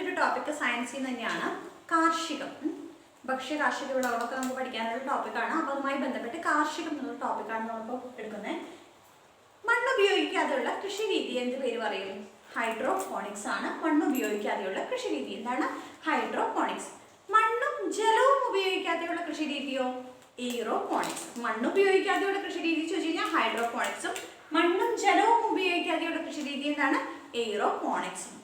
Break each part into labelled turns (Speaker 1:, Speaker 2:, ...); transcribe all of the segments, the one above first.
Speaker 1: മറ്റൊരു ടോപ്പിക് സയൻസിൽ തന്നെയാണ് കാർഷികം. ഭക്ഷ്യ കാർഷിക വിളകളൊക്കെ നമുക്ക് പഠിക്കാനുള്ള ടോപ്പിക്കാണ്. അപ്പോൾ അതുമായി ബന്ധപ്പെട്ട് കാർഷികം എന്നുള്ള ടോപ്പിക്കാണ് നമ്മളിപ്പോൾ എടുക്കുന്നത്. മണ്ണ് ഉപയോഗിക്കാതെയുള്ള കൃഷി രീതി എന്ത് പേര് പറയും? ഹൈഡ്രോപോണിക്സ് ആണ് മണ്ണ് ഉപയോഗിക്കാതെയുള്ള കൃഷി രീതി. എന്താണ് ഹൈഡ്രോപോണിക്സ്? മണ്ണും ജലവും ഉപയോഗിക്കാതെയുള്ള കൃഷി രീതിയോ? എയ്റോപോണിക്സ്. മണ്ണ് ഉപയോഗിക്കാതെയുള്ള കൃഷി രീതി ചോദിച്ചു കഴിഞ്ഞാൽ ഹൈഡ്രോപോണിക്സും, മണ്ണും ജലവും ഉപയോഗിക്കാതെയുള്ള കൃഷി രീതി എന്താണ്? എയ്റോപോണിക്സും.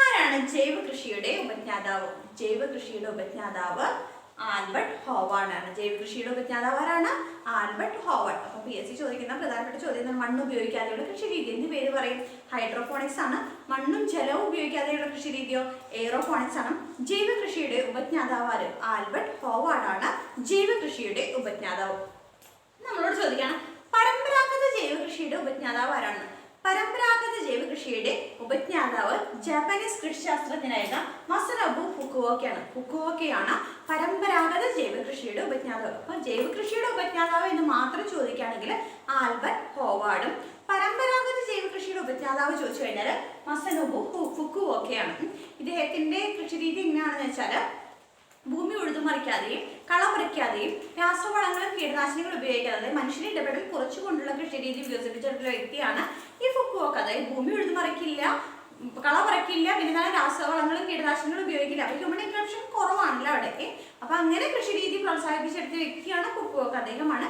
Speaker 1: ആരാണ് ജൈവ കൃഷിയുടെ ഉപജ്ഞാതാവ്? ജൈവ കൃഷിയുടെ ഉപജ്ഞാതാവ് ആൽബർട്ട് ഹോവാർഡ് ആണ്. ജൈവ കൃഷിയുടെ ഉപജ്ഞാതാവ് ആരാണ്? Albert Howard. അപ്പോൾ PSC ചോദിക്കുന്ന പ്രധാനപ്പെട്ട ചോദ്യം മണ്ണ് ഉപയോഗിക്കാതെയുള്ള കൃഷി രീതി എന്ത് പേര് പറയും? ഹൈഡ്രോപോണിക്സ് ആണ്. മണ്ണും ജലവും ഉപയോഗിക്കാതെയുള്ള കൃഷി രീതിയോ? എയ്റോപോണിക്സ് ആണ്. ജൈവ കൃഷിയുടെ ഉപജ്ഞാതാവ് ആര്? ആൽബർട്ട് ഹോവാർഡ് ആണ് ജൈവ കൃഷിയുടെ ഉപജ്ഞാതാവ്. നമ്മളോട് ചോദിക്കണം പരമ്പരാഗത ജൈവ കൃഷിയുടെ ഉപജ്ഞാതാവ് ആരാണ്? പരമ്പരാഗത ജൈവ കൃഷിയുടെ ഉപജ്ഞാതാവ് ജാപ്പനീസ് കൃഷിശാസ്ത്രജ്ഞനായിരുന്ന മസനബു ഫുക്കുവോക്കയാണ്. ഫുക്കുവോക്കയാണ് പരമ്പരാഗത ജൈവ കൃഷിയുടെ ഉപജ്ഞാതാവ്. അപ്പോൾ ജൈവ കൃഷിയുടെ ഉപജ്ഞാതാവ് എന്ന് മാത്രം ചോദിക്കുകയാണെങ്കിൽ ആൽബർട്ട് ഹോവാർഡും, പരമ്പരാഗത ജൈവ കൃഷിയുടെ ഉപജ്ഞാതാവ് ചോദിച്ചു കഴിഞ്ഞാൽ മസനബു ഫുക്കുവോക്കയാണ്. ഇദ്ദേഹത്തിന്റെ കൃഷി രീതി എങ്ങനെയാണെന്ന് വെച്ചാൽ ഭൂമി ഉഴുതുമറിക്കാതെയും കളപറിക്കാതെയും രാസവളങ്ങളും കീടനാശിനികളും ഉപയോഗിക്കാതെ മനുഷ്യന്റെ ഇടപെടൽ കുറച്ചുകൊണ്ടുള്ള കൃഷി രീതി വികസിപ്പിച്ചിട്ടുള്ള വ്യക്തിയാണ് ഈ ഫുക്കുവോക്ക. അതായത് ഭൂമി ഉഴുതുമറിക്കില്ല, കളപറിക്കില്ല, പിന്നെ രാസവളങ്ങളും കീടനാശിനികളും ഉപയോഗിക്കില്ല. അപ്പോൾ ഹ്യൂമൻ ഇന്റർവെൻഷൻ കുറവാണല്ലോ അവിടേക്ക്. അപ്പൊ അങ്ങനെ കൃഷി രീതി പ്രോത്സാഹിപ്പിച്ചെടുത്ത വ്യക്തിയാണ് ഫുക്കുവോക്ക. അദ്ദേഹമാണ്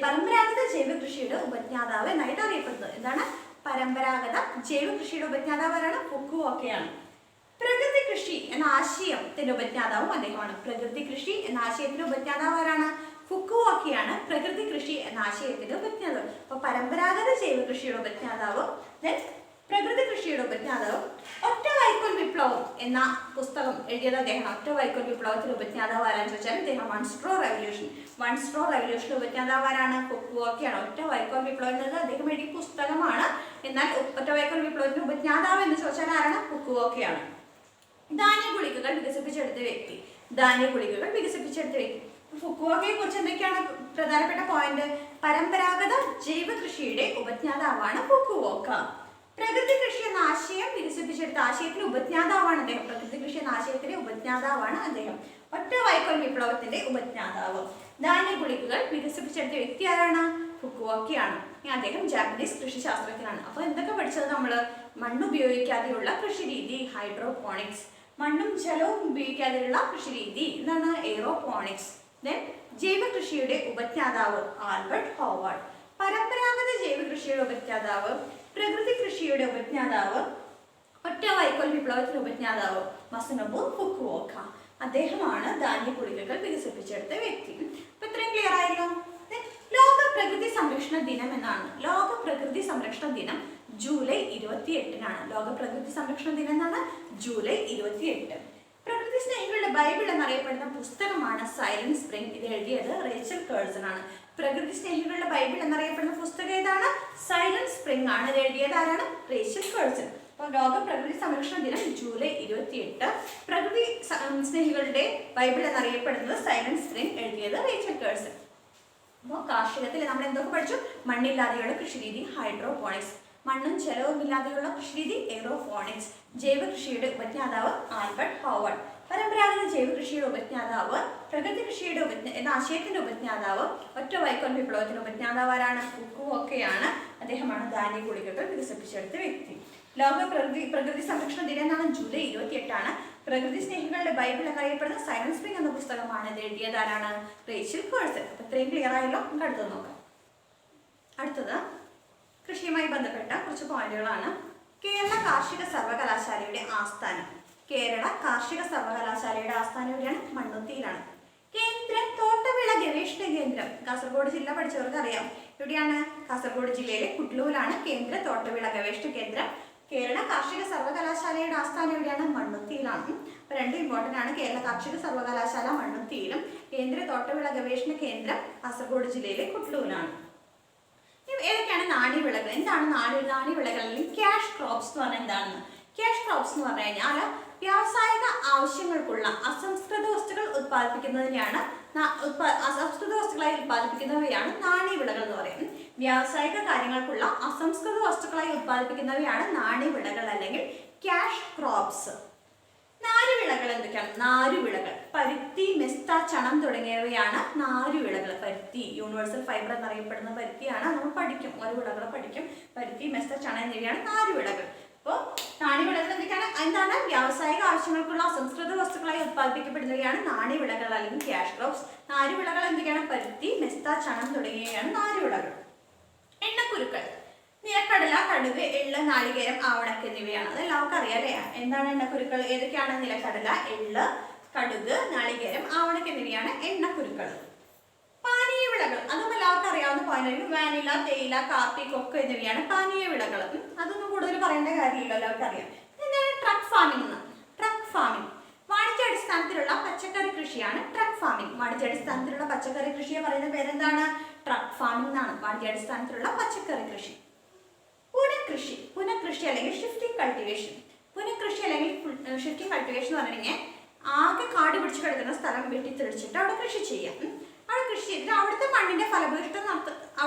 Speaker 1: പരമ്പരാഗത ജൈവ കൃഷിയുടെ ഉപജ്ഞാതാവ് എന്നായിട്ട് അറിയപ്പെടുന്നത്. എന്താണ് പരമ്പരാഗത ജൈവ കൃഷിയുടെ ഉപജ്ഞാതാവ് ആരാണ്? ഫുക്കുവോക്കയാണ്. പ്രകൃതി കൃഷി എന്ന ആശയത്തിന്റെ ഉപജ്ഞാതാവും അദ്ദേഹമാണ്. പ്രകൃതി കൃഷി എന്ന ആശയത്തിന്റെ ഉപജ്ഞാതാവ് ആരാണ്? ഫുക്കുവോക്കയാണ് പ്രകൃതി കൃഷി എന്ന ആശയത്തിന്റെ ഉപജ്ഞാതാവ്. അപ്പൊ പരമ്പരാഗത ജൈവ കൃഷിയുടെ ഉപജ്ഞാതാവ്, പ്രകൃതി കൃഷിയുടെ ഉപജ്ഞാതാവ്. ഒറ്റ വൈക്കോൽ വിപ്ലവം എന്ന പുസ്തകം എഴുതിയത് അദ്ദേഹമാണ്. ഒറ്റ വൈക്കോൽ വിപ്ലവത്തിന്റെ ഉപജ്ഞാതാവ് ആരാന്ന് ചോദിച്ചാൽ അദ്ദേഹം വൺ സ്ട്രോ റെവല്യൂഷൻ ഉപജ്ഞാതാവ് ആരാണ്? ഫുക്കുവോക്കയാണ്. ഒറ്റ വൈക്കോൽ വിപ്ലവം എന്നത് അദ്ദേഹം എഴുതിയ പുസ്തകമാണ്. എന്നാൽ ഒറ്റ വൈക്കോൽ വിപ്ലവത്തിന്റെ ഉപജ്ഞാതാവ് എന്ന് ചോദിച്ചാൽ ആരാണ്? ഫുക്കുവോക്കയാണ്. ധാന്യഗുളികകൾ വികസിപ്പിച്ചെടുത്ത വ്യക്തി. ഫുക്കുവോക്കയെ കുറിച്ച് എന്തൊക്കെയാണ് പ്രധാനപ്പെട്ട പോയിന്റ്? പരമ്പരാഗത ജൈവ കൃഷിയുടെ ഉപജ്ഞാതാവാണ് ഫുക്കുവോക്ക. പ്രകൃതി കൃഷി എന്ന ആശയം വികസിപ്പിച്ചെടുത്ത ആശയത്തിന്റെ ഉപജ്ഞാതാവാണ് അദ്ദേഹം. പ്രകൃതി കൃഷി എന്ന ആശയത്തിന്റെ ഉപജ്ഞാതാവാണ് അദ്ദേഹം. ഒറ്റ വൈക്കോൽ വിപ്ലവത്തിന്റെ ഉപജ്ഞാതാവ്. ധാന്യഗുളികകൾ വികസിപ്പിച്ചെടുത്ത വ്യക്തി ആരാണ്? ഫുക്കുവോക്കയാണ്. അദ്ദേഹം ജാപ്പനീസ് കൃഷിശാസ്ത്രജ്ഞനാണ്. അപ്പൊ എന്തൊക്കെ പഠിച്ചത് നമ്മള്? മണ്ണ് ഉപയോഗിക്കാതെയുള്ള കൃഷി രീതി ഹൈഡ്രോപോണിക്സ്, മണ്ണും ജലവും ഉപയോഗിക്കാതെയുള്ള കൃഷി രീതി എന്താണ്? എയ്റോപോണിക്സ്. ജൈവ കൃഷിയുടെ ഉപജ്ഞാതാവ് ആൽബർട്ട് ഹോവാർഡ്. പരമ്പരാഗത ജൈവ കൃഷിയുടെ ഉപജ്ഞാതാവ്, പ്രകൃതി കൃഷിയുടെ ഉപജ്ഞാതാവ്, ഒറ്റ വൈക്കോൽ വിപ്ലവത്തിന്റെ ഉപജ്ഞാതാവ് മസനബു ഫുക്കുവോക്ക. അദ്ദേഹമാണ് ധാന്യഗുളികകൾ വികസിപ്പിച്ചെടുത്ത വ്യക്തി. അപ്പൊ ഇത്രയും ക്ലിയർ ആയല്ലോ. ലോക പ്രകൃതി സംരക്ഷണ ദിനം എന്നാണ്. ലോക പ്രകൃതി സംരക്ഷണ ദിനം ജൂലൈ 28-നാണ്. ലോക പ്രകൃതി സംരക്ഷണ ദിനം എന്നാണ് ജൂലൈ 28. പ്രകൃതി സ്നേഹികളുടെ ബൈബിൾ എന്നറിയപ്പെടുന്ന പുസ്തകമാണ് സൈലന്റ് സ്പ്രിംഗ്. ഇത് എഴുതിയത് റേച്ചൽ കേഴ്സൺ ആണ്. പ്രകൃതി സ്നേഹികളുടെ ബൈബിൾ എന്നറിയപ്പെടുന്ന പുസ്തകം ഏതാണ്? സൈലന്റ് സ്പ്രിംഗ് ആണ്. ഇത് എഴുതിയത് ആരാണ്? Rachel Carson. അപ്പോൾ ലോക പ്രകൃതി സംരക്ഷണ ദിനം ജൂലൈ 28. പ്രകൃതി സ്നേഹികളുടെ ബൈബിൾ എന്നറിയപ്പെടുന്നത് സൈലന്റ് സ്പ്രിംഗ്, എഴുതിയത് റേച്ചൽ കേഴ്സൺ. അപ്പോൾ കാർഷികത്തിൽ നമ്മൾ എന്തൊക്കെ പഠിച്ചു? മണ്ണില്ലാതെയുള്ള കൃഷി രീതി ഹൈഡ്രോപോണിക്സ്, മണ്ണും ജലവും ഇല്ലാതെയുള്ള കൃഷി രീതി എയ്റോപോണിക്സ്, ജൈവ കൃഷിയുടെ ഉപജ്ഞാതാവ് ആൽബർട്ട് ഹോവാർഡ്, പരമ്പരാഗത ജൈവ കൃഷിയുടെ ഉപജ്ഞാതാവ്, പ്രകൃതി കൃഷിയുടെ എന്ന ആശയത്തിന്റെ ഉപജ്ഞാതാവ്, ഒറ്റ വൈക്കോൽ വിപ്ലവത്തിന്റെ ഉപജ്ഞാതാവ് ആരാണ്? ഫുക്കുവോക്കയാണ്. അദ്ദേഹമാണ് ധാന്യഗുളികകൾ വികസിപ്പിച്ചെടുത്ത വ്യക്തി. ലോക പ്രകൃതി സംരക്ഷണ ദിനം എന്നാണ് ജൂലൈ 28. പ്രകൃതി സ്നേഹികളുടെ ബൈബിൾ എന്നറിയപ്പെടുന്ന സൈലന്റ് സ്പ്രിംഗ് എന്ന പുസ്തകമാണ്. ഇത് എഴുതിയത് ആരാണ്? Rachel Carson. അപ്പൊ ഇത്രയും ക്ലിയർ ആയല്ലോ. നമുക്ക് അടുത്തത് നോക്കാം. അടുത്തത് കൃഷിയുമായി ബന്ധപ്പെട്ട കുറച്ച് പോയിന്റുകളാണ്. കേരള കാർഷിക സർവകലാശാലയുടെ ആസ്ഥാനം. കേരള കാർഷിക സർവകലാശാലയുടെ ആസ്ഥാനം എവിടെയാണ്? മണ്ണുത്തിയിലാണ്. കേന്ദ്ര തോട്ടവിള ഗവേഷണ കേന്ദ്രം. കാസർഗോഡ് ജില്ല പഠിച്ചവർക്ക് അറിയാം. എവിടെയാണ്? കാസർഗോഡ് ജില്ലയിലെ കുട്ലൂരിലാണ് കേന്ദ്ര തോട്ടവിള ഗവേഷണ കേന്ദ്രം. കേരള കാർഷിക സർവകലാശാലയുടെ ആസ്ഥാനം എവിടെയാണ്? മണ്ണുത്തിയിലാണ്. അപ്പൊ രണ്ടും ഇമ്പോർട്ടന്റ് ആണ്. കേരള കാർഷിക സർവകലാശാല മണ്ണുത്തിയിലും, കേന്ദ്ര തോട്ടവിള ഗവേഷണ കേന്ദ്രം കാസർഗോഡ് ജില്ലയിലെ കുട്ലൂരിലാണ്. ഏതൊക്കെയാണ് നാണ്യവിളകൾ? എന്താണ് നാണ്യവിളകൾ അല്ലെങ്കിൽ ക്യാഷ് ക്രോപ്സ് എന്ന് പറഞ്ഞാൽ എന്താണെന്ന്? ക്യാഷ് ക്രോപ്സ് എന്ന് പറഞ്ഞു കഴിഞ്ഞാൽ വ്യാവസായിക ആവശ്യങ്ങൾക്കുള്ള അസംസ്കൃത വസ്തുക്കൾ ഉത്പാദിപ്പിക്കുന്നതിനെയാണ് അസംസ്കൃത വസ്തുക്കളായി ഉത്പാദിപ്പിക്കുന്നവയാണ് നാണ്യവിളകൾ എന്ന് പറയുന്നത്. വ്യാവസായിക കാര്യങ്ങൾക്കുള്ള അസംസ്കൃത വസ്തുക്കളായി ഉത്പാദിപ്പിക്കുന്നവയാണ് നാണ്യവിളകൾ അല്ലെങ്കിൽ ക്യാഷ് ക്രോപ്സ്. നാണ്യ ഏതൊക്കെയാണ്? നാരുവിളകൾ. പരുത്തി, മെസ്ത, ചണം തുടങ്ങിയവയാണ് നാരുവിളകൾ. പരുത്തി യൂണിവേഴ്സൽ ഫൈബർ എന്നറിയപ്പെടുന്ന പരുത്തിയാണ്. നമ്മൾ പഠിക്കും, ഓരോ വിളകൾ പഠിക്കും. പരുത്തി, മെസ്ത, ചണം എന്നിവയാണ് നാരുവിളകൾ. അപ്പോൾ നാണ്യവിളകൾ എന്തൊക്കെയാണ്? എന്താണ്? വ്യാവസായിക ആവശ്യങ്ങൾക്കുള്ള അസംസ്കൃത വസ്തുക്കളായി ഉത്പാദിപ്പിക്കപ്പെടുന്നവയാണ് നാണ്യവിളകൾ അല്ലെങ്കിൽ ക്യാഷ് ക്രോപ്സ്. നാരുവിളകൾ എന്തൊക്കെയാണ്? പരുത്തി, മെസ്ത, ചണം തുടങ്ങിയവയാണ് നാരുവിളകൾ. എണ്ണക്കുരുക്കൾ. നിലക്കടല, കടുക്, എള്ള്, നാളികേരം, ആവണക്ക് എന്നിവയാണ്. അത് എല്ലാവർക്കും അറിയാം അല്ലേ? എന്താണ് എണ്ണക്കുരുക്കൾ? ഏതൊക്കെയാണ്? നിലക്കടല, എള്ള്, കടുക്, നാളികേരം, ആവണക്ക് എന്നിവയാണ് എണ്ണക്കുരുക്കൾ. പാനീയ വിളകൾ. അതും എല്ലാവർക്കും അറിയാവുന്ന പോയിന്റ്. വാനില, തേയില, കാപ്പി, കൊക്കോ എന്നിവയാണ് പാനീയ വിളകൾ. അതൊന്നും കൂടുതൽ പറയേണ്ട കാര്യമില്ല, എല്ലാവർക്കും അറിയാം. എന്താണ് ട്രക്ക് ഫാമിംഗ്? ട്രക്ക് ഫാമിംഗ് വാണിജ്യാടിസ്ഥാനത്തിലുള്ള പച്ചക്കറി കൃഷിയാണ് ട്രക്ക് ഫാമിംഗ്. വാണിജ്യാടിസ്ഥാനത്തിലുള്ള പച്ചക്കറി കൃഷിയെ പറയുന്ന പേരെന്താണ്? ട്രക്ക് ഫാമിംഗ് എന്നാണ്. വാണിജ്യാടിസ്ഥാനത്തിലുള്ള പച്ചക്കറി കൃഷി. പുനഃകൃഷി. പുനഃകൃഷി അല്ലെങ്കിൽ ഷിഫ്റ്റിംഗ് കൾട്ടിവേഷൻ. പുനഃകൃഷി അല്ലെങ്കിൽ ഷിഫ്റ്റിംഗ് കൾട്ടിവേഷൻ എന്ന് പറഞ്ഞിട്ടുണ്ടെങ്കിൽ ആകെ കാട് പിടിച്ച് കിടക്കുന്ന സ്ഥലം വെട്ടിത്തെളിച്ചിട്ട് അവിടെ കൃഷി ചെയ്യാം. അവിടെ കൃഷി ചെയ്തിട്ട് അവിടുത്തെ മണ്ണിന്റെ ഫലഭൂയിഷ്ഠത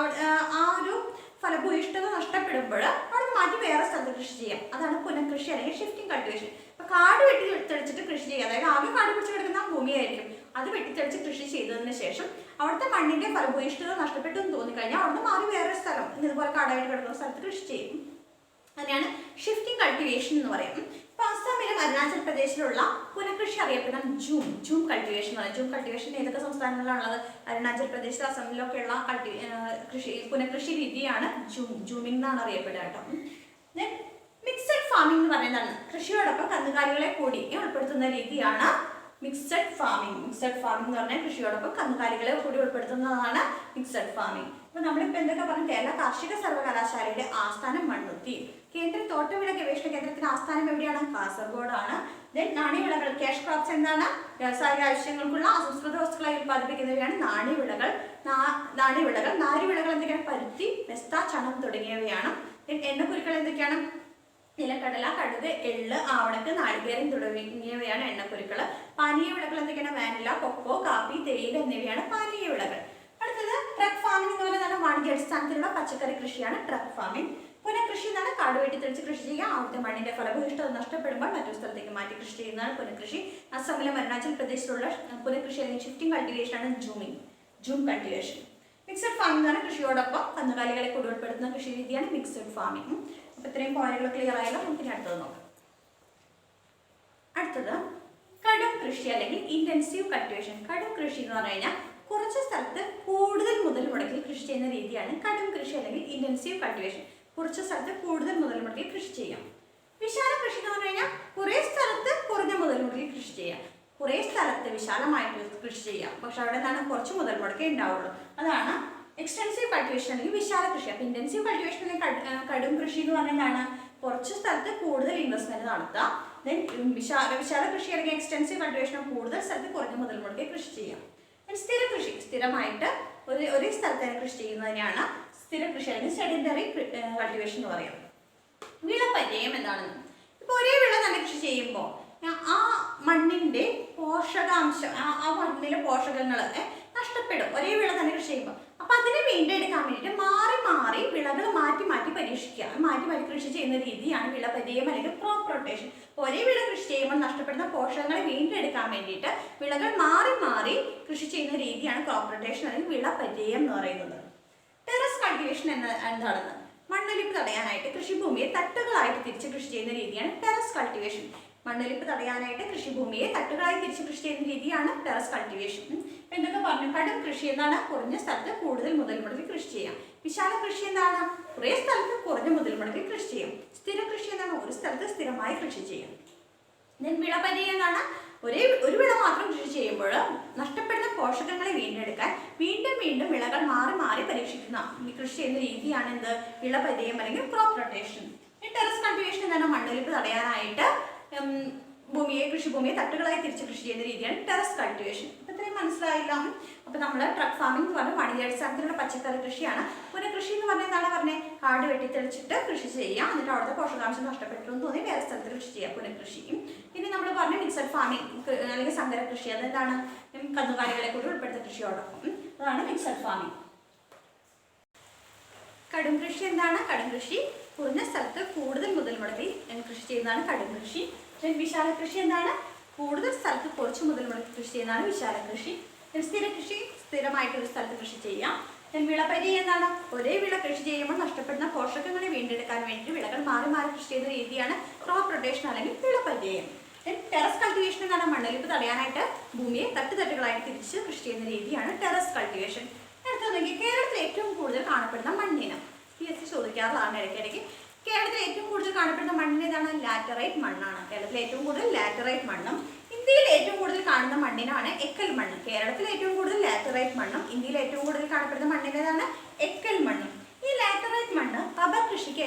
Speaker 1: ആ ഒരു ഫലഭൂയിഷ്ഠത നഷ്ടപ്പെടുമ്പോൾ അവിടെ മാറ്റി വേറെ സ്ഥലത്ത് കൃഷി ചെയ്യാം. അതാണ് പുനഃകൃഷി അല്ലെങ്കിൽ ഷിഫ്റ്റിംഗ് കൾട്ടിവേഷൻ. അപ്പൊ കാട് വെട്ടിത്തെളിച്ചിട്ട് കൃഷി ചെയ്യുക, അതായത് ആകെ കാട് പിടിച്ച് കിടക്കുന്ന ഭൂമിയായിരിക്കും. അത് വെട്ടിത്തെളിച്ച് കൃഷി ചെയ്തതിന് ശേഷം അവിടുത്തെ മണ്ണിന്റെ ഫലഭൂയിഷ്ഠത നഷ്ടപ്പെട്ടു എന്ന് തോന്നിക്കഴിഞ്ഞാൽ അവിടുന്ന് മാറി വേറെ സ്ഥലം ഇതുപോലെ കാടായിട്ട് കിടക്കുന്ന സ്ഥലത്ത് കൃഷി ചെയ്യും. അതിനാണ് ഷിഫ്റ്റിംഗ് കൾട്ടിവേഷൻ എന്ന് പറയുന്നത്. ഇപ്പൊ അസ്സാമിലും അരുണാചൽ പ്രദേശിലുള്ള പുനഃകൃഷി അറിയപ്പെടുന്ന ജൂം കൾട്ടിവേഷൻ എന്ന് പറയും. ജൂം കൾട്ടിവേഷൻ ഏതൊക്കെ സംസ്ഥാനങ്ങളിലാണുള്ളത്? അരുണാചൽ പ്രദേശ്, അസമിലൊക്കെയുള്ള പുനഃകൃഷി രീതിയാണ് ജൂമിംഗ് എന്നാണ് അറിയപ്പെടുക കേട്ടോ. മിക്സഡ് ഫാമിംഗ് എന്ന് പറയുന്നതാണ് കൃഷിയോടൊപ്പം കന്നുകാലികളെ കൂടി ഉൾപ്പെടുത്തുന്ന രീതിയാണ് മിക്സഡ് ഫാമിംഗ്. മിക്സഡ് ഫാമിംഗ് എന്ന് പറഞ്ഞാൽ കൃഷിയോടൊപ്പം കന്നുകാലികളെ കൂടി ഉൾപ്പെടുത്തുന്നതാണ് മിക്സഡ് ഫാമിംഗ്. അപ്പൊ നമ്മളിപ്പോൾ എന്തൊക്കെ പറഞ്ഞു? കേരള കാർഷിക സർവകലാശാലയുടെ ആസ്ഥാനം മണ്ണുത്തി. കേന്ദ്ര തോട്ടവിള ഗവേഷണ കേന്ദ്രത്തിന്റെ ആസ്ഥാനം എവിടെയാണ്? കാസർഗോഡാണ്. നാണ്യവിളകൾ ക്യാഷ് ക്രോപ്സ് എന്താണ്? വ്യവസായിക ആവശ്യങ്ങൾക്കുള്ള അസംസ്കൃത വസ്തുക്കളായി ഉത്പാദിപ്പിക്കുന്നവയാണ് നാണ്യവിളകൾ. നാരുവിളകൾ എന്തൊക്കെയാണ്? പരുത്തി, മെസ്ത, ചണം തുടങ്ങിയവയാണ്. എണ്ണക്കുരുക്കൾ എന്തൊക്കെയാണ്? നിലക്കടല, കടുക്, എള്ള്, ആവണക്ക്, നാളികേരം തുടങ്ങിയവയാണ് എണ്ണക്കുരുക്കൾ. പാനീയ വിളകൾ എന്തൊക്കെയാണ്? വാനില, കൊക്കോ, കാപ്പി, തേയില എന്നിവയാണ് പാനീയ വിളകൾ. അടുത്തത് ട്രക്ക് ഫാമിംഗ് എന്ന് പറയുന്നത് വാണിജ്യാടിസ്ഥാനത്തിലുള്ള പച്ചക്കറി കൃഷിയാണ് ട്രക്ക് ഫാമിംഗ്. പുനഃകൃഷി എന്നാണ് കാട് വെട്ടിത്തെളിച്ച് കൃഷി ചെയ്യുക. അവിടുത്തെ മണ്ണിന്റെ ഫലഭൂയിഷ്ഠത നഷ്ടപ്പെടുമ്പോൾ മറ്റൊരു സ്ഥലത്തേക്ക് മാറ്റി കൃഷി ചെയ്യുന്നതാണ് പുനഃകൃഷി. അസമിലും അരുണാചൽ പ്രദേശിലുള്ള പുനഃകൃഷി അല്ലെങ്കിൽ ഷിഫ്റ്റിംഗ് കൾട്ടിവേഷൻ ആണ് ജൂം കൾട്ടിവേഷൻ. മിക്സഡ് ഫാമിംഗ് ആണ് കൃഷിയോടൊപ്പം കന്നുകാലികളെ കൂടി ഉൾപ്പെടുത്തുന്ന കൃഷി രീതിയാണ് മിക്സഡ് ഫാമിംഗ്. അപ്പൊ ഇത്രയും പോയിന്റുകൾ ക്ലിയർ ആയാലും നമുക്ക് അടുത്തത് നോക്കാം. അടുത്തത് കടും കൃഷി അല്ലെങ്കിൽ ഇന്റൻസീവ് കൾട്ടിവേഷൻ. കടും കൃഷി എന്ന് പറഞ്ഞു കഴിഞ്ഞാൽ കുറച്ച് സ്ഥലത്ത് കൂടുതൽ മുതൽ മുടക്കി കൃഷി ചെയ്യുന്ന രീതിയാണ് കടും കൃഷി അല്ലെങ്കിൽ ഇന്റൻസീവ് കൾട്ടിവേഷൻ. കുറച്ച് സ്ഥലത്ത് കൂടുതൽ മുതൽ മുടക്കി കൃഷി ചെയ്യാം. വിശാല കൃഷി എന്ന് പറഞ്ഞു കഴിഞ്ഞാൽ കുറേ സ്ഥലത്ത് കുറഞ്ഞ മുതൽ മുടക്കി കൃഷി ചെയ്യാം. കുറേ സ്ഥലത്ത് വിശാലമായിട്ട് കൃഷി ചെയ്യാം, പക്ഷെ അവിടെ നിന്നാണ് കുറച്ച് മുതൽ മുടക്കേ ഉണ്ടാവുള്ളൂ. അതാണ് എക്സ്റ്റൻസീവ് കൾട്ടിവേഷൻ അല്ലെങ്കിൽ വിശാല കൃഷി. അപ്പൊ ഇന്റൻസീവ് കൾട്ടിവേഷൻ അല്ലെങ്കിൽ കടും കൃഷി എന്ന് പറഞ്ഞാൽ കുറച്ച് സ്ഥലത്ത് കൂടുതൽ ഇൻവെസ്റ്റ്മെന്റ് നടത്താം. ദെൻ വിശാല കൃഷി അല്ലെങ്കിൽ എക്സ്റ്റൻസീവ് കൾട്ടിവേഷൻ കൂടുതൽ സ്ഥലത്ത് കുറഞ്ഞ മുതൽ മുടക്കി കൃഷി ചെയ്യാം. സ്ഥിര കൃഷി, സ്ഥിരമായിട്ട് ഒരേ സ്ഥലത്ത് തന്നെ കൃഷി ചെയ്യുന്നതിനാണ് സ്ഥിര കൃഷി അല്ലെങ്കിൽ സെഡന്ററി കൾട്ടിവേഷൻ എന്ന് പറയാം. വിളപര്യായം എന്താണെന്ന്, ഇപ്പൊ ഒരേ വിള തന്നെ കൃഷി ചെയ്യുമ്പോൾ ആ മണ്ണിന്റെ പോഷകാംശം, ആ മണ്ണിലെ പോഷകങ്ങൾ നഷ്ടപ്പെടും ഒരേ വിള തന്നെ കൃഷി ചെയ്യുമ്പോൾ. അപ്പൊ അതിനെ വീണ്ടെടുക്കാൻ വേണ്ടിയിട്ട് മാറി മാറി വിളകൾ മാറ്റി പരീക്ഷിക്കുക, മാറ്റി കൃഷി ചെയ്യുന്ന രീതിയാണ് വിളപര്യായം അല്ലെങ്കിൽ ക്രോപ്പ് റൊട്ടേഷൻ. ഒരേ വിള കൃഷി ചെയ്യുമ്പോൾ നഷ്ടപ്പെടുന്ന പോഷകങ്ങളെ വീണ്ടെടുക്കാൻ വേണ്ടിയിട്ട് വിളകൾ മാറി കൃഷി ചെയ്യുന്ന രീതിയാണ് ക്രോപ്പ് റൊട്ടേഷൻ അല്ലെങ്കിൽ വിളപര്യായം എന്ന് പറയുന്നത്. ടെറസ് കൾട്ടിവേഷൻ എന്താണെന്ന്, മണ്ണൊലിപ്പ് തടയാനായിട്ട് കൃഷിഭൂമിയെ തട്ടുകളായിട്ട് തിരിച്ച് കൃഷി ചെയ്യുന്ന രീതിയാണ് ടെറസ് കൾട്ടിവേഷൻ. മണ്ണൊലിപ്പ് തടയാനായിട്ട് കൃഷിഭൂമിയെ തട്ടുകളായി തിരിച്ച് കൃഷി ചെയ്യുന്ന രീതിയാണ് ടെറസ് കൾട്ടിവേഷൻ. എന്തൊക്കെ പറഞ്ഞു? കടും കൃഷി എന്താണ്? കുറഞ്ഞ സ്ഥലത്ത് കൂടുതൽ മുതൽ മുടക്കി കൃഷി ചെയ്യാം. വിശാല കൃഷി എന്താണ്? കുറേ സ്ഥലത്ത് കുറഞ്ഞ മുതൽ മുടക്കി കൃഷി ചെയ്യാം. സ്ഥിര കൃഷി എന്താണ്? ഒരു സ്ഥലത്ത് സ്ഥിരമായി കൃഷി ചെയ്യാം. വിളപര്യായം എന്താണ്? ഒരു വിള മാത്രം കൃഷി ചെയ്യുമ്പോൾ നഷ്ടപ്പെടുന്ന പോഷകങ്ങളെ വീണ്ടെടുക്കാൻ വീണ്ടും വിളകൾ മാറി പരീക്ഷിക്കുന്ന കൃഷി ചെയ്യുന്ന രീതിയാണ് എന്ത്? വിളപര്യായം അല്ലെങ്കിൽ ക്രോപ്പ് റൊട്ടേഷൻ. ടെറസ് കൾട്ടിവേഷൻ എന്താണ്? മണ്ണൊലിപ്പ് തടയാനായിട്ട് കൃഷിഭൂമിയെ തട്ടുകളായി തിരിച്ച് കൃഷി ചെയ്യുന്ന രീതിയാണ് ടെറസ് കൾട്ടിവേഷൻ. അപ്പൊ ഇത്രയും മനസ്സിലായില്ല. അപ്പൊ നമ്മൾ ട്രക്ക് ഫാമിംഗ് എന്ന് പറഞ്ഞാൽ വാണിജ്യാടിസ്ഥാനത്തിലുള്ള പച്ചക്കറി കൃഷിയാണ്. പുനഃകൃഷി എന്ന് പറഞ്ഞാൽ എന്താണ് പറഞ്ഞത്? കാട് വെട്ടിത്തെളിച്ചിട്ട് കൃഷി ചെയ്യാം, എന്നിട്ട് അവിടുത്തെ പോഷകാംശം നഷ്ടപ്പെട്ടു എന്ന് തോന്നി വേറെ സ്ഥലത്ത് കൃഷി ചെയ്യാം, പുനഃകൃഷി. പിന്നെ നമ്മൾ പറഞ്ഞ മിക്സഡ് ഫാമിംഗ് അല്ലെങ്കിൽ സങ്കര കൃഷി, അതെന്താണ്? കന്നുകാലികളെ കൂടി ഉൾപ്പെടുത്ത കൃഷിയോടൊപ്പം, അതാണ് മിക്സഡ് ഫാമിംഗ്. കടും കൃഷി എന്താണ്? കടും കൃഷി കുറഞ്ഞ സ്ഥലത്ത് കൂടുതൽ മുതൽ മുടക്കി കൃഷി ചെയ്യുന്നതാണ് കടും കൃഷി. വിശാല കൃഷി എന്താണ്? കൂടുതൽ സ്ഥലത്ത് കുറച്ച് മുതൽ കൃഷി ചെയ്യുന്നതാണ് വിശാല കൃഷി. സ്ഥിര കൃഷി, സ്ഥിരമായിട്ടൊരു സ്ഥലത്ത് കൃഷി ചെയ്യാം. വിളപര്യായം എന്താണ്? ഒരേ വിള കൃഷി ചെയ്യുമ്പോൾ നഷ്ടപ്പെടുന്ന പോഷകങ്ങളെ വീണ്ടെടുക്കാൻ വേണ്ടി വിളകൾ മാറി മാറി കൃഷി ചെയ്യുന്ന രീതിയാണ് ക്രോപ്പ് റൊട്ടേഷൻ അല്ലെങ്കിൽ വിളപര്യായം. ടെറസ് കൾട്ടിവേഷൻ എന്നാണ് മണ്ണൊലിപ്പ് തടയാനായിട്ട് ഭൂമിയെ തട്ടുതട്ടുകളായിട്ട് തിരിച്ച് കൃഷി ചെയ്യുന്ന രീതിയാണ് ടെറസ് കൾട്ടിവേഷൻ. അടുത്തതെങ്കിൽ കേരളത്തിൽ ഏറ്റവും കൂടുതൽ കാണപ്പെടുന്ന മണ്ണിനം. PSC ചോദിക്കാറുള്ളതാണ് ഇടയ്ക്കിടയ്ക്ക്. കേരളത്തിൽ ഏറ്റവും കൂടുതൽ കാണപ്പെടുന്ന മണ്ണിന് ഏതാണ്? ലാറ്ററൈറ്റ് മണ്ണാണ്. കേരളത്തിൽ ഏറ്റവും കൂടുതൽ ലാറ്ററൈറ്റ് മണ്ണും ഇന്ത്യയിൽ ഏറ്റവും കൂടുതൽ കാണുന്ന മണ്ണിനാണ് എക്കൽ മണ്ണ്. കേരളത്തിൽ ഏറ്റവും കൂടുതൽ ലാറ്ററൈറ്റ് മണ്ണും ഇന്ത്യയിൽ ഏറ്റവും കൂടുതൽ കാണപ്പെടുന്ന മണ്ണിനേതാണ്? എക്കൽ മണ്ണും. ഈ ലാറ്ററൈറ്റ് മണ്ണ് റബ്ബർ കൃഷിക്ക്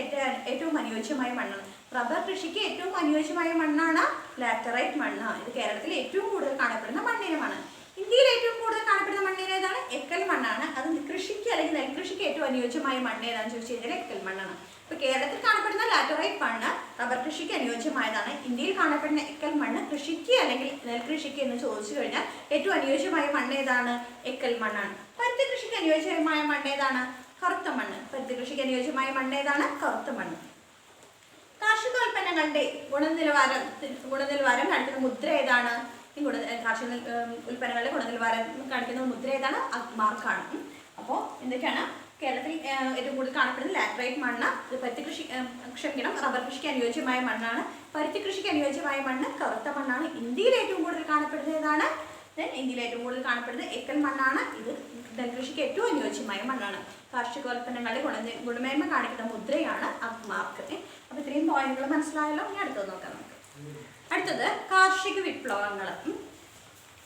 Speaker 1: ഏറ്റവും അനുയോജ്യമായ മണ്ണാണ്. റബ്ബർ കൃഷിക്ക് ഏറ്റവും അനുയോജ്യമായ മണ്ണാണ് ലാറ്ററൈറ്റ് മണ്ണ്. ഇത് കേരളത്തിൽ ഏറ്റവും കൂടുതൽ കാണപ്പെടുന്ന മണ്ണിനമാണ്. ഇന്ത്യയിൽ ഏറ്റവും കൂടുതൽ കാണപ്പെടുന്ന മണ്ണിന് ഏതാണ്? എക്കൽ മണ്ണാണ്. അത് കൃഷിക്ക് അല്ലെങ്കിൽ നെൽകൃഷിക്ക് ഏറ്റവും അനുയോജ്യമായ മണ്ണ് ഏതാണെന്ന് ചോദിച്ചു കഴിഞ്ഞാൽ എക്കൽ മണ്ണാണ്. ഇപ്പൊ കേരളത്തിൽ കാണപ്പെടുന്ന ലാറ്ററൈറ്റ് മണ്ണ് റബ്ബർ കൃഷിക്ക് അനുയോജ്യമായതാണ്. ഇന്ത്യയിൽ കാണപ്പെടുന്ന എക്കൽ മണ്ണ് കൃഷിക്ക് അല്ലെങ്കിൽ നെൽകൃഷിക്ക് എന്ന് ചോദിച്ചു കഴിഞ്ഞാൽ ഏറ്റവും അനുയോജ്യമായ മണ്ണ് ഏതാണ്? എക്കൽ മണ്ണാണ്. പരുത്തി കൃഷിക്ക് അനുയോജ്യമായ മണ്ണ് ഏതാണ്? കറുത്ത മണ്ണ്. പരുത്തി കൃഷിക്ക് അനുയോജ്യമായ മണ്ണ് ഏതാണ്? കറുത്ത മണ്ണ്. കാർഷികോൽപ്പന്നങ്ങളുടെ ഗുണനിലവാരം കാണിക്കുന്ന മുദ്ര ഏതാണ്? കാർഷിക ഉൽപ്പന്നങ്ങളുടെ ഗുണനിലവാരം കാണിക്കുന്ന മുദ്ര ഏതാണ്? മാർക്കാണ്. അപ്പോൾ എന്തൊക്കെയാണ്? കേരളത്തിൽ ഏറ്റവും കൂടുതൽ കാണപ്പെടുന്നത് ലാറ്ററൈറ്റ് മണ്ണ്. പരുത്തി കൃഷി റബ്ബർ കൃഷിക്ക് അനുയോജ്യമായ മണ്ണാണ്. പരുത്തി കൃഷിക്ക് അനുയോജ്യമായ മണ്ണ് കറുത്ത മണ്ണാണ്. ഇന്ത്യയിൽ ഏറ്റവും കൂടുതൽ കാണപ്പെടുന്നത് ഏതാണ്? ഇന്ത്യയിൽ ഏറ്റവും കൂടുതൽ കാണപ്പെടുന്നത് എക്കൽ മണ്ണാണ്. ഇത് നെൽകൃഷിക്ക് ഏറ്റവും അനുയോജ്യമായ മണ്ണാണ്. കാർഷികോൽപ്പന്നങ്ങളുടെ ഗുണമേന്മ കാണിക്കുന്ന മുദ്രയാണ് മാർക്ക്. അപ്പോൾ ഇത്രയും പോയിന്റുകൾ മനസ്സിലായല്ലോ. ഇനി അടുത്തത് നോക്കാം നമുക്ക്. അടുത്തത് കാർഷിക വിപ്ലവങ്ങൾ.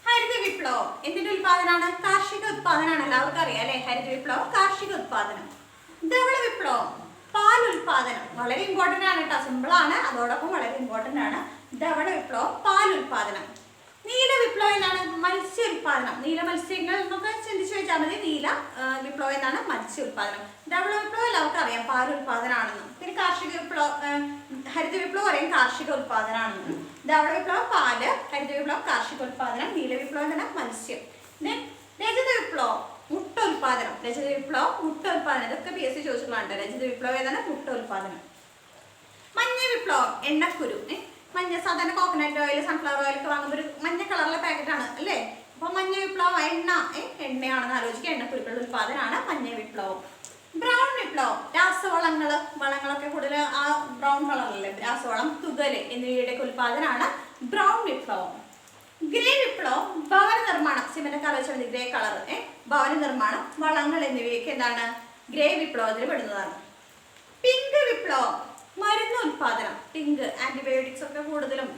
Speaker 1: ഹരിത വിപ്ലവം എന്തിന്റെ ഉത്പാദനമാണ്? കാർഷിക ഉത്പാദനമാണ്. എല്ലാവർക്കും അറിയാം അല്ലെ? ഹരിത വിപ്ലവം കാർഷിക ഉത്പാദനം. ധവള വിപ്ലവം പാൽ ഉത്പാദനം. വളരെ ഇമ്പോർട്ടന്റ് ആണ് കേട്ടോ. സിമ്പിൾ ആണ്, അതോടൊപ്പം വളരെ ഇമ്പോർട്ടന്റ് ആണ്. ധവള വിപ്ലവം പാൽ ഉത്പാദനം. നീല വിപ്ലവം എന്താണ്? മത്സ്യ ഉത്പാദനം. നീല മത്സ്യങ്ങൾ എന്നൊക്കെ ചിന്തിച്ചു വെച്ചാൽ മതി. നീല വിപ്ലവം എന്താണ്? മത്സ്യ ഉത്പാദനം. ധവള വിപ്ലവം എല്ലാവർക്കും അറിയാം, പാൽ ഉത്പാദനമാണെന്നും. പിന്നെ കാർഷിക വിപ്ലവം ഹരിത വിപ്ലവം അറിയാം, കാർഷിക ഉത്പാദനമാണെന്നും. ധവള വിപ്ലവം പാല്, ഹരിത വിപ്ലവം കാർഷിക ഉത്പാദനം, നീല വിപ്ലവം എന്താണ്? മത്സ്യം. രജത വിപ്ലവം മുട്ട ഉത്പാദനം. രജത വിപ്ലവം മുട്ട ഉത്പാദനം. ഇതൊക്കെ PSC ചോദിച്ചിട്ടുള്ളതാണ്. രജത വിപ്ലവം ഏതാണ്? മുട്ട ഉത്പാദനം. മഞ്ഞ വിപ്ലവം എണ്ണക്കുരു. മഞ്ഞ സാധാരണ കോക്കനട്ട് ഓയിൽ, സൺഫ്ലവർ ഓയിൽ ഒക്കെ വാങ്ങുമ്പോൾ ഒരു മഞ്ഞ കളറിലെ പാക്കറ്റാണ് അല്ലേ? അപ്പോൾ മഞ്ഞ വിപ്ലവം എണ്ണയാണെന്ന് ആലോചിക്കുക. എണ്ണക്കുരുക്കളുടെ ഉത്പാദനമാണ് മഞ്ഞ വിപ്ലവം. ബ്രൗൺ വിപ്ലവം വളങ്ങളൊക്കെ കൂടുതൽ ആ ബ്രൗൺ കളറല്ലേ? രാസവളം, തുകല് എന്നിവയുടെ ഉത്പാദനമാണ് ബ്രൗൺ വിപ്ലവം. ഗ്രേ വിപ്ലവം ഭവന നിർമ്മാണം. സിമെന്റ് ആലോചിച്ചാൽ മതി. ഗ്രേ കളർ ഭവന നിർമ്മാണം, വളങ്ങൾ എന്നിവയൊക്കെ എന്താണ്? ഗ്രേ വിപ്ലവത്തിൽ പെടുന്നതാണ്. പിങ്ക് വിപ്ലവം മരുന്ന് ഉത്പാദനം. പിങ്ക് ആന്റിബയോട്ടിക്സ് ഒക്കെ കൂടുതലും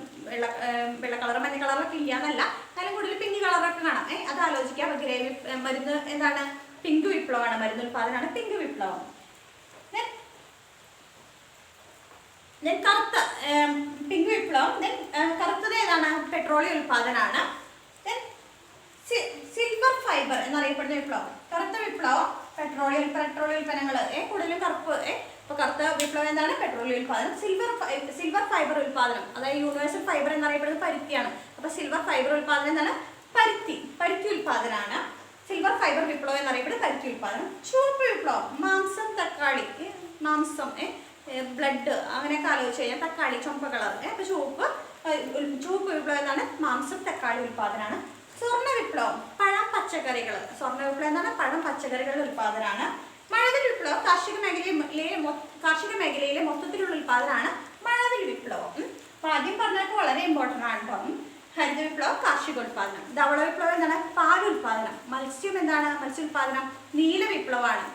Speaker 1: വെള്ള കളർ മഞ്ഞ കളറൊക്കെ ഇല്ലാന്നല്ല, എന്നാലും കൂടുതൽ പിങ്ക് കളറൊക്കെ കാണാം. അത് ആലോചിക്കാം. ഗ്രേ മരുന്ന് എന്താണ്? പിങ്ക് വിപ്ലവമാണ്. മരുന്ന് ഉത്പാദനമാണ് പിങ്ക് വിപ്ലവം. കറുത്ത പിങ്ക് വിപ്ലവം. കറുത്തത് ഏതാണ്? പെട്രോളിയം ഉത്പാദനമാണ്. സിൽവർ ഫൈബർ എന്നറിയപ്പെടുന്ന വിപ്ലവം. കറുത്ത വിപ്ലവം പെട്രോളിയം ഉൽപ്പന്നങ്ങൾ കൂടുതലും കറുപ്പ്. ഇപ്പൊ കറുത്ത വിപ്ലവം എന്താണ്? പെട്രോളിയം ഉൽപാദനം. സിൽവർ ഫൈബർ ഉൽപാദനം, അതായത് യൂണിവേഴ്സൽ ഫൈബർ എന്നറിയപ്പെടുന്നത് പരുത്തിയാണ്. അപ്പൊ സിൽവർ ഫൈബർ ഉൽപാദനം എന്താണ്? പരുത്തി ഉൽപാദനമാണ്. സിൽവർ ഫൈബർ വിപ്ലവം എന്നറിയപ്പെടുന്നത് പരുത്തി ഉൽപാദനം. ചുവപ്പ് വിപ്ലവം മാംസം, തക്കാളി, മാംസം, ബ്ലഡ് അങ്ങനെയൊക്കെ ആലോചിച്ച് കഴിഞ്ഞാൽ തക്കാളി ചുവപ്പ് കളർ. അപ്പൊ ചുവപ്പ് വിപ്ലവം എന്താണ്? മാംസം, തക്കാളി ഉൽപാദനമാണ്. സ്വർണ്ണ വിപ്ലവം പഴം, പച്ചക്കറികൾ. സ്വർണ്ണ വിപ്ലവം എന്താണ്? പഴം, പച്ചക്കറികളുടെ ഉൽപാദനമാണ്. മഴവിൽ വിപ്ലവം കാർഷിക മേഖലയിലെ മൊത്തത്തിലുള്ള ഉൽപാദനമാണ് മഴവിൽ വിപ്ലവം. അപ്പൊ ആദ്യം പറഞ്ഞതൊക്കെ വളരെ ഇമ്പോർട്ടൻ്റ് ആണ് കേട്ടോ. ഹരിത വിപ്ലവം കാർഷിക ഉൽപാദനം. ധവള വിപ്ലവം എന്താണ്? പാൽ ഉൽപാദനം. മത്സ്യം എന്താണ്? മത്സ്യ ഉൽപാദനം. നീല വിപ്ലവമാണ്.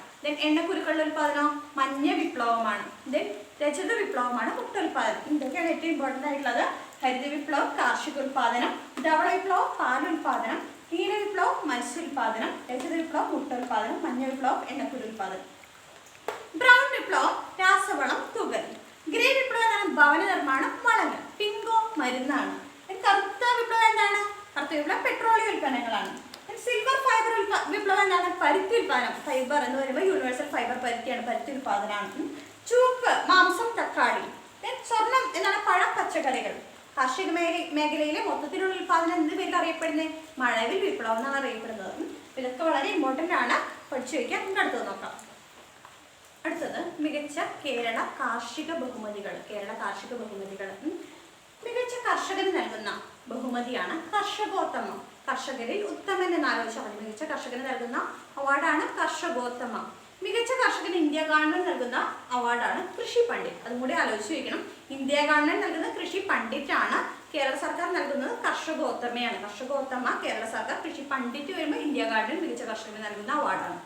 Speaker 1: എണ്ണക്കുരുക്കളുടെ ഉൽപാദനം മഞ്ഞ വിപ്ലവമാണ്. രജത വിപ്ലവമാണ് മുട്ട ഉൽപാദനം. ഇതൊക്കെയാണ് ഏറ്റവും ഇമ്പോർട്ടൻ്റ് ആയിട്ടുള്ളത്. ഹരിത വിപ്ലവം കാർഷിക ഉൽപാദനം, ധവള വിപ്ലവം പാൽ ഉൽപാദനം, നീല വിപ്ലവം മത്സ്യ ഉൽപാദനം, രജത വിപ്ലവം മുട്ട ഉൽപാദനം, മഞ്ഞ വിപ്ലവം എണ്ണക്കുരു ഉൽപാദനം. ബ്രൗൺ വിപ്ലവം രാസവളം, തുകൽ. ഗ്രേ വിപ്ലവം എന്താണ്? ഭവന നിർമ്മാണം, വളങ്ങൾ. പിങ്കോ മരുന്നാണ്. കറുത്ത വിപ്ലവം എന്താണ്? കറുത്ത വിപ്ലവം പെട്രോളിയം ഉൽപ്പന്നങ്ങളാണ്. സിൽവർ ഫൈബർ വിപ്ലവം എന്താണ്? പരുത്തി ഉൽപാദനം. ഫൈബർ എന്ന് പറയുമ്പോൾ യൂണിവേഴ്സൽ ഫൈബർ പരുത്തിയാണ്. പരുത്തി ഉൽപാദനമാണ്. ചുവപ്പ് മാംസം, തക്കാളി. സ്വർണം എന്താണ്? പഴം, പച്ചക്കറികൾ. കാർഷിക മേഖലയിലെ മൊത്തത്തിലുള്ള ഉൽപാദനം എന്ത് പേരിൽ അറിയപ്പെടുന്നത്? മഴവിൽ വിപ്ലവം എന്നാണ് അറിയപ്പെടുന്നത്. ഇതൊക്കെ വളരെ ഇമ്പോർട്ടൻ്റ് ആണ്, പഠിച്ചു വയ്ക്കാം. നമുക്ക് അടുത്തത് നോക്കാം. അടുത്തത് മികച്ച കേരള കാർഷിക ബഹുമതികൾ. മികച്ച കർഷകന് നൽകുന്ന ബഹുമതിയാണ് കർഷകോത്തമം. കർഷകരിൽ ഉത്തമൻ എന്നാലോചിച്ചാൽ മതി. മികച്ച കർഷകന് നൽകുന്ന അവാർഡാണ് കർഷകോത്തമം. മികച്ച കർഷകന് ഇന്ത്യ ഗവൺമെന്റ് നൽകുന്ന അവാർഡാണ് കൃഷി പണ്ഡിറ്റ്. അതും കൂടി ആലോചിച്ച് വയ്ക്കണം. ഇന്ത്യ ഗവൺമെന്റ് നൽകുന്ന കൃഷി പണ്ഡിറ്റ് ആണ്. കേരള സർക്കാർ നൽകുന്നത് കർഷകോത്തമയാണ്. കർഷകോത്തമ കേരള സർക്കാർ, കൃഷി പണ്ഡിറ്റ് വരുമ്പോൾ ഇന്ത്യ ഗവൺമെന്റ് മികച്ച കർഷകന് നൽകുന്ന അവാർഡാണ്.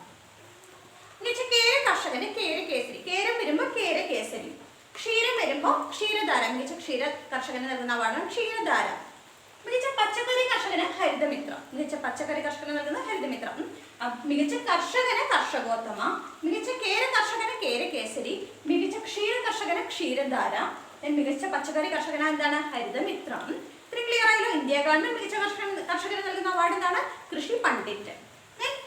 Speaker 1: മികച്ച കേര കർഷകന് കേര കേസരി. കേരം വരുമ്പോൾ കേര കേസരി. ക്ഷീരം വരുമ്പോൾ ക്ഷീരധാര. മികച്ച ക്ഷീര കർഷകന് നൽകുന്ന അവാർഡാണ് ക്ഷീരധാര. മികച്ച പച്ചക്കറി കർഷകന് ഹരിതമിത്ര. മികച്ച പച്ചക്കറി കർഷകന് നൽകുന്ന ഹരിതമിത്ര. മികച്ച കർഷകന് കർഷകോത്തമ. മികച്ച കേര കർഷകന് കേര കേസരി. മികച്ച ക്ഷീര കർഷകന് ക്ഷീരധാര. മികച്ച പച്ചക്കറി കർഷകന് എന്താണ് ഹരിതമിത്ര. ഇത്രയും ക്ലിയർ ആയല്ലോ. ഇന്ത്യ ഗവൺമെന്റ് മികച്ച കർഷകന് നൽകുന്ന അവാർഡ് എന്താണ് കൃഷി പണ്ഡിറ്റ്.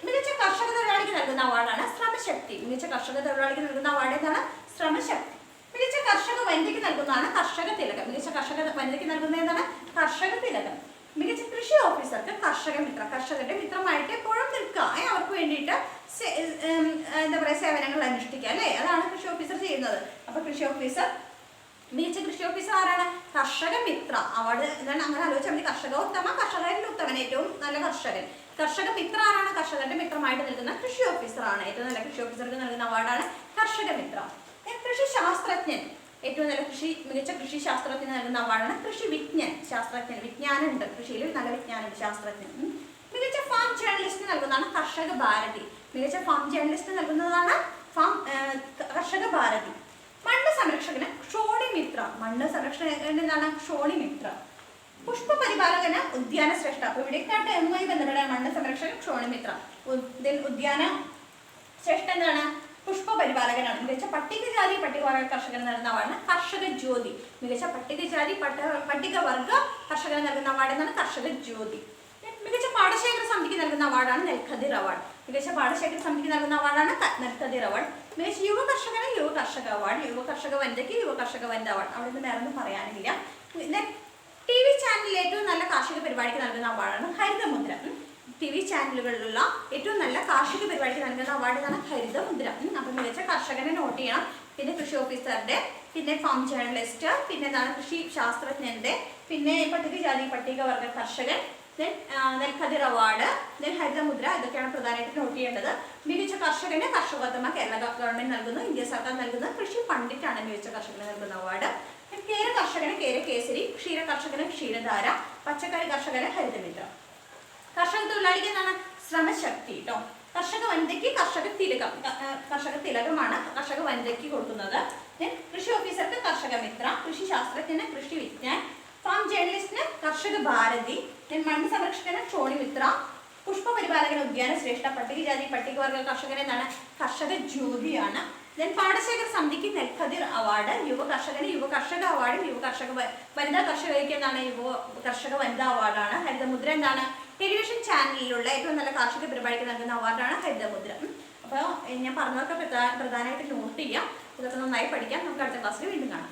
Speaker 1: മികച്ച കർഷക തൊഴിലാളിക്ക് നൽകുന്ന അവാർഡാണ് ശ്രമശക്തി. മികച്ച കർഷക തൊഴിലാളിക്ക് നൽകുന്ന അവാർഡ് എന്താണ് ശ്രമശക്തി. മികച്ച കർഷക വനിതയ്ക്ക് നൽകുന്നതാണ് കർഷക തിലകം. മികച്ച കർഷക വനിതയ്ക്ക് നൽകുന്നത് എന്താണ് കർഷക തിലകം. മികച്ച കൃഷി ഓഫീസർക്ക് കർഷക മിത്ര. കർഷകരുടെ മിത്രമായിട്ട് എപ്പോഴും നിൽക്കുക, അവർക്ക് വേണ്ടിയിട്ട് എന്താ പറയുക സേവനങ്ങൾ അനുഷ്ഠിക്കുക അല്ലേ, അതാണ് കൃഷി ഓഫീസർ ചെയ്യുന്നത്. അപ്പൊ കൃഷി ഓഫീസർ മികച്ച കൃഷി ഓഫീസർ ആരാണ് കർഷക മിത്ര. അവാർഡ് എന്താണ് അങ്ങനെ ആലോചിച്ചാൽ മതി. കർഷകോത്തമ, കർഷകരിൽ ഉത്തമൻ, ഏറ്റവും നല്ല കർഷകൻ. കർഷക മിത്ര ആരാണ് കർഷകരുടെ മിത്രമായിട്ട് നിൽക്കുന്ന കൃഷി ഓഫീസറാണ്. ഏറ്റവും നല്ല കൃഷി ഓഫീസർക്ക് നൽകുന്ന അവാർഡാണ് കർഷക മിത്ര. കൃഷി ശാസ്ത്രജ്ഞൻ, ഏറ്റവും നല്ല മികച്ച കൃഷി ശാസ്ത്രജ്ഞന് നൽകുന്ന അവാർഡാണ് കൃഷി വിജ്ഞാൻ. ശാസ്ത്രജ്ഞൻ, വിജ്ഞാനമുണ്ട് കൃഷിയിൽ, നല്ല വിജ്ഞാനമുണ്ട് ശാസ്ത്രജ്ഞൻ. മികച്ച ഫാം ജേർണലിസ്റ്റിന് നൽകുന്നതാണ് കർഷക ഭാരതി. മികച്ച ഫാം ജേർണലിസ്റ്റിന് നൽകുന്നതാണ് കർഷക ഭാരതി. മണ്ണ് സംരക്ഷകന് ക്ഷോണി മിത്ര. മണ്ണ് സംരക്ഷകന് എന്താണ് ക്ഷോണി മിത്ര. പുഷ്പ പരിപാലകന് ഉദ്യാന ശ്രേഷ്ഠ. അപ്പൊ ഇവിടേക്കാട്ട് എമ്മുമായി ബന്ധപ്പെട്ട മണ്ണ് സംരക്ഷകൻ ക്ഷോണി മിത്ര. ഉദ്യാന ശ്രേഷ്ഠ എന്താണ് പുഷ്പ പരിപാലകനാണ്. മികച്ച പട്ടികജാതി പട്ടികവർഗ കർഷകന് നൽകുന്ന അവാർഡാണ് കർഷക ജ്യോതി. മികച്ച പട്ടികജാതി പട്ടികവർഗ കർഷകന് നൽകുന്ന അവാർഡ് എന്നാണ് കർഷക ജ്യോതി. മികച്ച പാടശേഖര സമിതിക്ക് നൽകുന്ന അവാർഡാണ് നെൽഖതിർ അവാർഡ്. മികച്ച പാടശേഖര സമിതിക്ക് നൽകുന്ന അവാർഡാണ് നെൽഖതിർ അവാർഡ്. മികച്ച യുവ കർഷകന് യുവ കർഷക അവാർഡ്. യുവ കർഷക വനിതയ്ക്ക് യുവ കർഷക വനിത അവാർഡ്. അവിടെ നിന്ന് വേറെ ഒന്നും പറയാനില്ല. ടി വി ചാനലിൽ ഏറ്റവും നല്ല കാർഷിക പരിപാടിക്ക് നൽകുന്ന അവാർഡാണ് ഹരിതമുദ്ര. ടി വി ചാനലുകളിലുള്ള ഏറ്റവും നല്ല കാർഷിക പരിപാടിക്ക് നൽകുന്ന അവാർഡ് എന്നാണ് ഹരിതമുദ്ര. അപ്പൊ മികച്ച കർഷകനെ നോട്ട് ചെയ്യണം. പിന്നെ കൃഷി ഓഫീസറുടെ, പിന്നെ ഫാം ജേർണലിസ്റ്റ്, പിന്നെ എന്താണ് കൃഷി ശാസ്ത്രജ്ഞന്റെ, പിന്നെ പട്ടികജാതി പട്ടികവർഗ കർഷകൻ, നെൽഖതിർ അവാർഡ്, ഹരിതമുദ്ര, ഇതൊക്കെയാണ് പ്രധാനമായിട്ട് നോട്ട് ചെയ്യേണ്ടത്. മികച്ച കർഷകന് കർഷകോത്തമ കേരള ഗവൺമെന്റ് നൽകുന്നു. ഇന്ത്യ സർക്കാർ നൽകുന്ന കൃഷി പണ്ഡിറ്റാണ് മികച്ച കർഷകന് നൽകുന്ന അവാർഡ്. കേര കർഷകന് കേര കേസരി. ക്ഷീര കർഷകന് ക്ഷീരധാര. പച്ചക്കറി കർഷകന് ഹരിതമിത്ര. കർഷക തൊഴിലാളിക്ക് എന്താണ് ശ്രമശക്തി കേട്ടോ. കർഷക വനിതയ്ക്ക് കർഷക തിലകം. കർഷക തിലകമാണ് കർഷക വനിതയ്ക്ക് കൊടുക്കുന്നത്. കൃഷി ഓഫീസർക്ക് കർഷക മിത്ര. കൃഷി ശാസ്ത്രജ്ഞന് കൃഷി വിജ്ഞാൻ. ഫാം ജേർണലിസ്റ്റിന് കർഷക ഭാരതി. മണ്ണ് സംരക്ഷകന് ക്ഷോണി മിത്ര. പുഷ്പ പരിപാലകന് ഉദ്യാന ശ്രേഷ്ഠ. പട്ടികജാതി പട്ടികവർഗ കർഷകന് എന്താണ് കർഷക ജ്യോതിയാണ്. പാടശേഖര സമിതിക്ക് നെൽഖതിർ അവാർഡ്. യുവ കർഷകന് യുവ കർഷക അവാർഡും യുവ കർഷക വനിതാ കർഷകർക്ക് എന്താണ് യുവ കർഷക വനിതാ അവാർഡാണ്. ഹരിതമുദ്ര എന്താണ് ടെലിവിഷൻ ചാനലിലുള്ള ഏറ്റവും നല്ല കാർഷിക പരിപാടിക്ക് നൽകുന്ന അവാർഡാണ് ഹരിതമുദ്ര. അപ്പോൾ ഞാൻ പറഞ്ഞതൊക്കെ പ്രധാനമായിട്ട് നോട്ട് ചെയ്യാം. ഇതൊക്കെ നന്നായി പഠിക്കാം. നമുക്ക് അടുത്ത ക്ലാസ്സിൽ വീണ്ടും കാണാം.